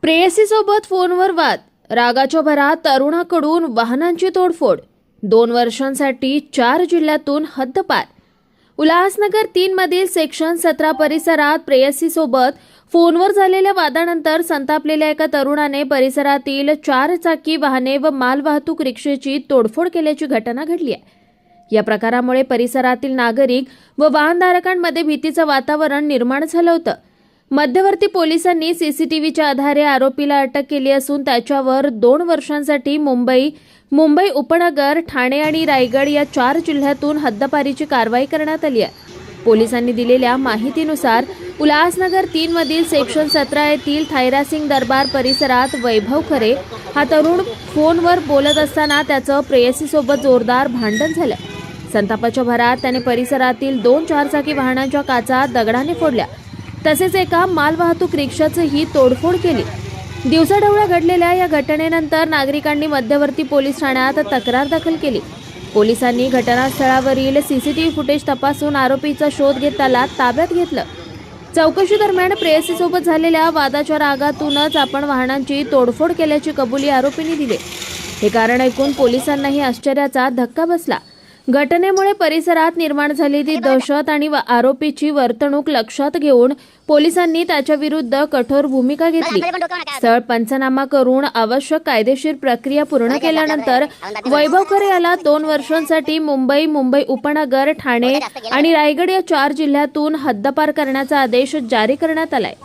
प्रेयसीसोबत फोनवर वाद, रागाच्या भरात तरुणाकडून वाहनांची तोडफोड, 2 वर्षांसाठी 4 जिल्ह्यातून हद्दपार. उल्हासनगर 3 मधील सेक्शन 17 परिसरात प्रेयसीसोबत फोनवर झालेल्या वादानंतर संतापलेल्या एका तरुणाने परिसरातील 4 चाकी वाहने व मालवाहतूक रिक्षेची तोडफोड केल्याची घटना घडली आहे. या प्रकारामुळे परिसरातील नागरिक व वाहनधारकांमध्ये भीतीचं वातावरण निर्माण झालं होतं. मध्यवर्ती पोलिसांनी सीसीटीव्हीच्या आधारे आरोपीला अटक केली असून त्याच्यावर 2 वर्षांसाठी मुंबई उपनगर, ठाणे आणि रायगड या 4 जिल्ह्यातून हद्दपारीची कारवाई करण्यात आली आहे. पोलिसांनी दिलेल्या माहितीनुसार उल्हासनगर 3 मधील सेक्शन 17 येथील थायरासिंग दरबार परिसरात वैभव खरे हा तरुण फोनवर बोलत असताना त्याचं प्रेयसीसोबत जोरदार भांडण झालं. संतापाच्या भरात त्याने परिसरातील 2 चारचाकी वाहनांच्या काचा दगडाने फोडल्या, तसेच एका मालवाहतूक रिक्षाचीही तोडफोड केली. दिवसाढवळ्या घडलेल्या या घटनेनंतर नागरिकांनी मध्यवर्ती पोलीस ठाण्यात तक्रार दाखल केली. पोलिसांनी घटनास्थळावरील सीसीटीव्ही फुटेज तपासून आरोपीचा शोध घेत त्याला ताब्यात घेतलं. चौकशी दरम्यान प्रेयसीसोबत झालेल्या वादाच्या रागातूनच आपण वाहनांची तोडफोड केल्याची कबुली आरोपींनी दिली. हे कारण ऐकून पोलिसांनाही आश्चर्याचा धक्का बसला. घटनेमुळे परिसरात निर्माण झालेली दहशत आणि आरोपीची वर्तणूक लक्षात घेऊन पोलिसांनी त्याच्याविरुद्ध कठोर भूमिका घेतली. स्थळ पंचनामा करून आवश्यक कायदेशीर प्रक्रिया पूर्ण केल्यानंतर वैभव खरे याला 2 वर्षांसाठी मुंबई उपनगर, ठाणे आणि रायगड या 4 जिल्ह्यातून हद्दपार करण्याचा आदेश जारी करण्यात आलाय.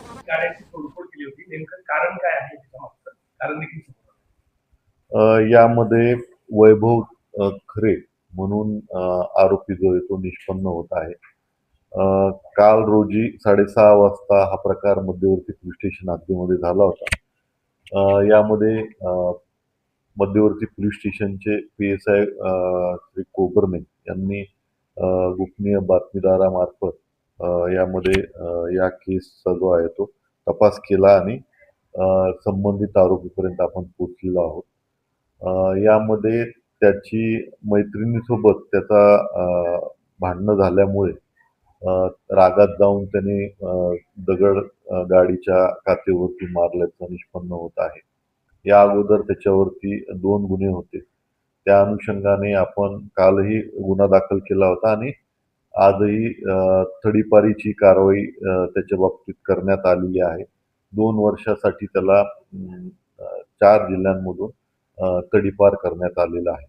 यामध्ये वैभव खरे म्हणून आरोपी जो आहे तो निष्पन्न होत आहे. काल रोजी 6:30 वाजता हा प्रकार मध्यवर्ती पोलीस स्टेशन हद्दीमध्ये झाला होता. यामध्ये मध्यवर्ती पोलीस स्टेशनचे PSI श्री कोबरने यांनी गोपनीय बातमीदारामार्फत यामध्ये या केसचा जो आहे तो तपास केला आणि संबंधित आरोपीपर्यंत आपण पोहोचलेलो आहोत. यामध्ये त्याची मैत्रिणीसोबत त्याचा भांडणं झाल्यामुळे रागात जाऊन त्याने दगड गाडीच्या काचेवरती मारल्याचं निष्पन्न होत आहे. या अगोदर त्याच्यावरती 2 गुन्हे होते. त्या अनुषंगाने आपण कालही गुन्हा दाखल केला होता आणि आजही तडीपारीची कारवाई त्याच्या बाबतीत करण्यात आलेली आहे. 2 वर्षासाठी त्याला 4 जिल्ह्यांमधून तडीपार करण्यात आलेला आहे.